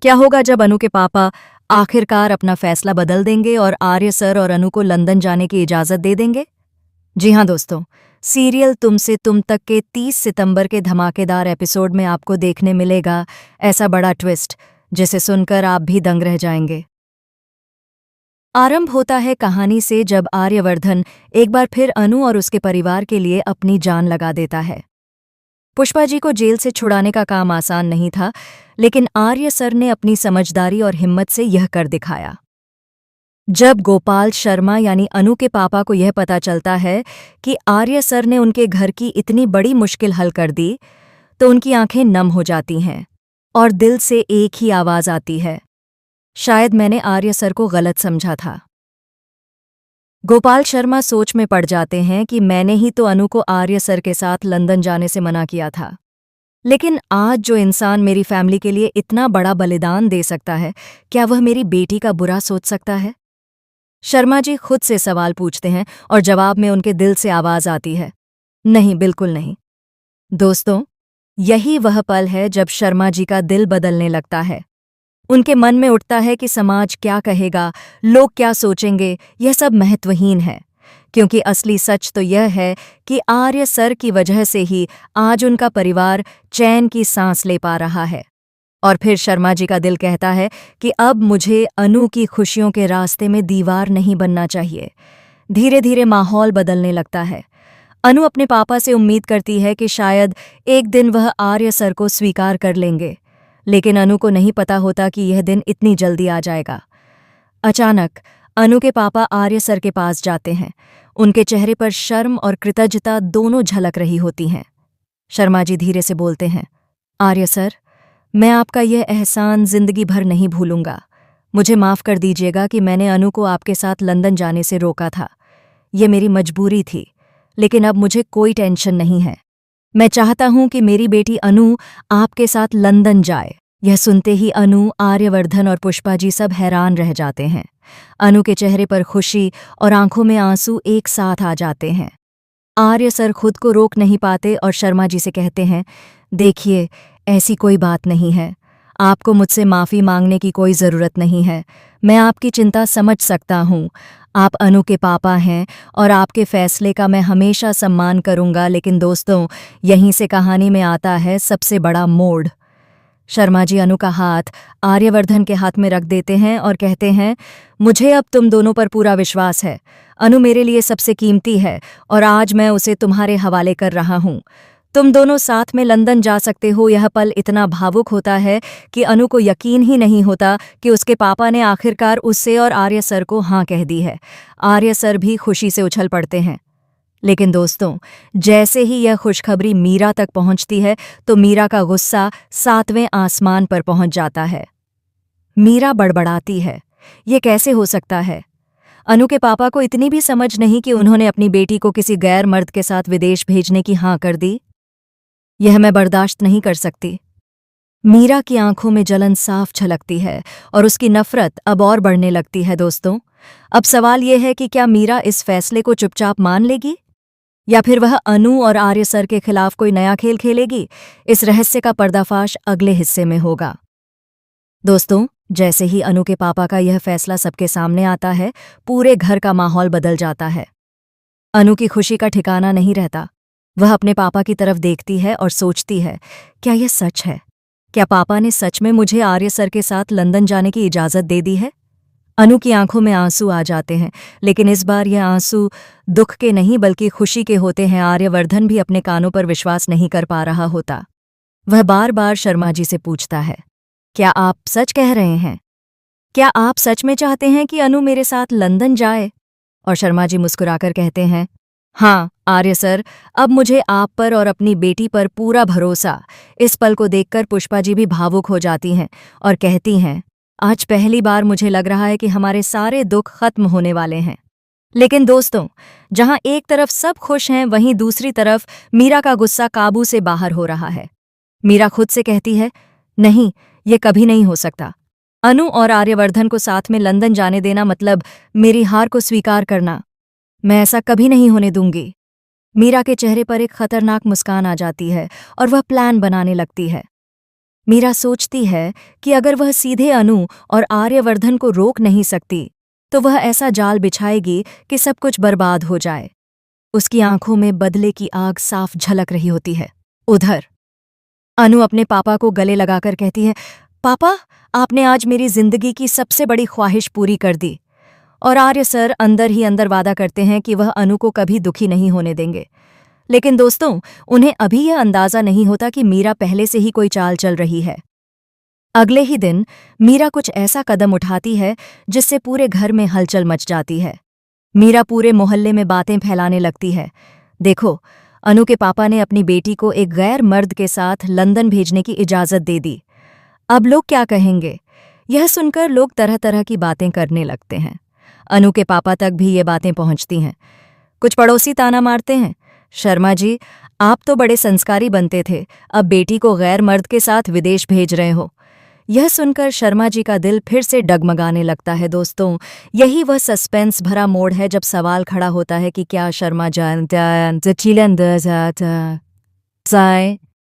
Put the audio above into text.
क्या होगा जब अनु के पापा आखिरकार अपना फैसला बदल देंगे और आर्य सर और अनु को लंदन जाने की इजाजत दे देंगे? जी हाँ दोस्तों, सीरियल तुमसे तुम तक के 30 सितंबर के धमाकेदार एपिसोड में आपको देखने मिलेगा ऐसा बड़ा ट्विस्ट जिसे सुनकर आप भी दंग रह जाएंगे। आरंभ होता है कहानी से जब आर्यवर्धन एक बार फिर अनु और उसके परिवार के लिए अपनी जान लगा देता है। पुष्पा जी को जेल से छुड़ाने का काम आसान नहीं था, लेकिन आर्य सर ने अपनी समझदारी और हिम्मत से यह कर दिखाया। जब गोपाल शर्मा यानी अनु के पापा को यह पता चलता है कि आर्य सर ने उनके घर की इतनी बड़ी मुश्किल हल कर दी, तो उनकी आंखें नम हो जाती हैं और दिल से एक ही आवाज आती है, शायद मैंने आर्य सर को गलत समझा था। गोपाल शर्मा सोच में पड़ जाते हैं कि मैंने ही तो अनु को आर्य सर के साथ लंदन जाने से मना किया था, लेकिन आज जो इंसान मेरी फैमिली के लिए इतना बड़ा बलिदान दे सकता है, क्या वह मेरी बेटी का बुरा सोच सकता है? शर्मा जी खुद से सवाल पूछते हैं और जवाब में उनके दिल से आवाज आती है, नहीं, बिल्कुल नहीं। दोस्तों, यही वह पल है जब शर्मा जी का दिल बदलने लगता है। उनके मन में उठता है कि समाज क्या कहेगा, लोग क्या सोचेंगे, यह सब महत्वहीन है, क्योंकि असली सच तो यह है कि आर्य सर की वजह से ही आज उनका परिवार चैन की सांस ले पा रहा है। और फिर शर्मा जी का दिल कहता है कि अब मुझे अनु की खुशियों के रास्ते में दीवार नहीं बनना चाहिए। धीरे धीरे माहौल बदलने लगता है। अनु अपने पापा से उम्मीद करती है कि शायद एक दिन वह आर्य सर को स्वीकार कर लेंगे, लेकिन अनु को नहीं पता होता कि यह दिन इतनी जल्दी आ जाएगा। अचानक अनु के पापा आर्य सर के पास जाते हैं। उनके चेहरे पर शर्म और कृतज्ञता दोनों झलक रही होती हैं। शर्मा जी धीरे से बोलते हैं, आर्य सर, मैं आपका यह एहसान जिंदगी भर नहीं भूलूंगा। मुझे माफ कर दीजिएगा कि मैंने अनु को आपके साथ लंदन जाने से रोका था। ये मेरी मजबूरी थी, लेकिन अब मुझे कोई टेंशन नहीं है। मैं चाहता हूं कि मेरी बेटी अनु आपके साथ लंदन जाए। यह सुनते ही अनु, आर्यवर्धन और पुष्पा जी सब हैरान रह जाते हैं। अनु के चेहरे पर खुशी और आंखों में आंसू एक साथ आ जाते हैं। आर्य सर खुद को रोक नहीं पाते और शर्मा जी से कहते हैं, देखिए, ऐसी कोई बात नहीं है। आपको मुझसे माफ़ी मांगने की कोई ज़रूरत नहीं है। मैं आपकी चिंता समझ सकता हूँ। आप अनु के पापा हैं और आपके फैसले का मैं हमेशा सम्मान करूँगा, लेकिन दोस्तों, यहीं से कहानी में आता है सबसे बड़ा मोड़। शर्मा जी अनु का हाथ आर्यवर्धन के हाथ में रख देते हैं और कहते हैं, मुझे अब तुम दोनों पर पूरा विश्वास है। अनु मेरे लिए सबसे कीमती है और आज मैं उसे तुम्हारे हवाले कर रहा हूँ। तुम दोनों साथ में लंदन जा सकते हो। यह पल इतना भावुक होता है कि अनु को यकीन ही नहीं होता कि उसके पापा ने आखिरकार उससे और आर्य सर को हाँ कह दी है। आर्य सर भी खुशी से उछल पड़ते हैं। लेकिन दोस्तों, जैसे ही यह खुशखबरी मीरा तक पहुंचती है, तो मीरा का गुस्सा 7वें आसमान पर पहुंच जाता है। मीरा बड़बड़ाती है, ये कैसे हो सकता है? अनु के पापा को इतनी भी समझ नहीं कि उन्होंने अपनी बेटी को किसी गैर मर्द के साथ विदेश भेजने की हाँ कर दी। यह मैं बर्दाश्त नहीं कर सकती। मीरा की आंखों में जलन साफ झलकती है और उसकी नफरत अब और बढ़ने लगती है। दोस्तों, अब सवाल यह है कि क्या मीरा इस फैसले को चुपचाप मान लेगी या फिर वह अनु और आर्य सर के खिलाफ कोई नया खेल खेलेगी? इस रहस्य का पर्दाफाश अगले हिस्से में होगा। दोस्तों, जैसे ही अनु के पापा का यह फैसला सबके सामने आता है, पूरे घर का माहौल बदल जाता है। अनु की खुशी का ठिकाना नहीं रहता। वह अपने पापा की तरफ देखती है और सोचती है, क्या यह सच है? क्या पापा ने सच में मुझे आर्य सर के साथ लंदन जाने की इजाज़त दे दी है? अनु की आंखों में आंसू आ जाते हैं, लेकिन इस बार यह आंसू दुख के नहीं बल्कि खुशी के होते हैं। आर्यवर्धन भी अपने कानों पर विश्वास नहीं कर पा रहा होता। वह बार बार शर्मा जी से पूछता है, क्या आप सच कह रहे हैं? क्या आप सच में चाहते हैं कि अनु मेरे साथ लंदन जाए? और शर्मा जी मुस्कुराकर कहते हैं, हाँ आर्य सर, अब मुझे आप पर और अपनी बेटी पर पूरा भरोसा। इस पल को देखकर पुष्पा जी भी भावुक हो जाती हैं और कहती हैं, आज पहली बार मुझे लग रहा है कि हमारे सारे दुख खत्म होने वाले हैं। लेकिन दोस्तों, जहां एक तरफ सब खुश हैं, वहीं दूसरी तरफ मीरा का गुस्सा काबू से बाहर हो रहा है। मीरा खुद से कहती है, नहीं, ये कभी नहीं हो सकता। अनु और आर्यवर्धन को साथ में लंदन जाने देना मतलब मेरी हार को स्वीकार करना। मैं ऐसा कभी नहीं होने दूंगी। मीरा के चेहरे पर एक खतरनाक मुस्कान आ जाती है और वह प्लान बनाने लगती है। मीरा सोचती है कि अगर वह सीधे अनु और आर्यवर्धन को रोक नहीं सकती तो वह ऐसा जाल बिछाएगी कि सब कुछ बर्बाद हो जाए। उसकी आंखों में बदले की आग साफ झलक रही होती है। उधर अनु अपने पापा को गले लगाकर कहती है, पापा, आपने आज मेरी जिंदगी की सबसे बड़ी ख्वाहिश पूरी कर दी। और आर्य सर अंदर ही अंदर वादा करते हैं कि वह अनु को कभी दुखी नहीं होने देंगे। लेकिन दोस्तों, उन्हें अभी यह अंदाजा नहीं होता कि मीरा पहले से ही कोई चाल चल रही है। अगले ही दिन मीरा कुछ ऐसा कदम उठाती है जिससे पूरे घर में हलचल मच जाती है। मीरा पूरे मोहल्ले में बातें फैलाने लगती है। देखो, अनु के पापा ने अपनी बेटी को एक गैर मर्द के साथ लंदन भेजने की इजाज़त दे दी। अब लोग क्या कहेंगे? यह सुनकर लोग तरह तरह की बातें करने लगते हैं। अनु के पापा तक भी ये बातें पहुंचती हैं। कुछ पड़ोसी ताना मारते हैं, शर्मा जी, आप तो बड़े संस्कारी बनते थे, अब बेटी को गैर मर्द के साथ विदेश भेज रहे हो। यह सुनकर शर्मा जी का दिल फिर से डगमगाने लगता है। दोस्तों, यही वह सस्पेंस भरा मोड़ है जब सवाल खड़ा होता है कि क्या शर्मा जानता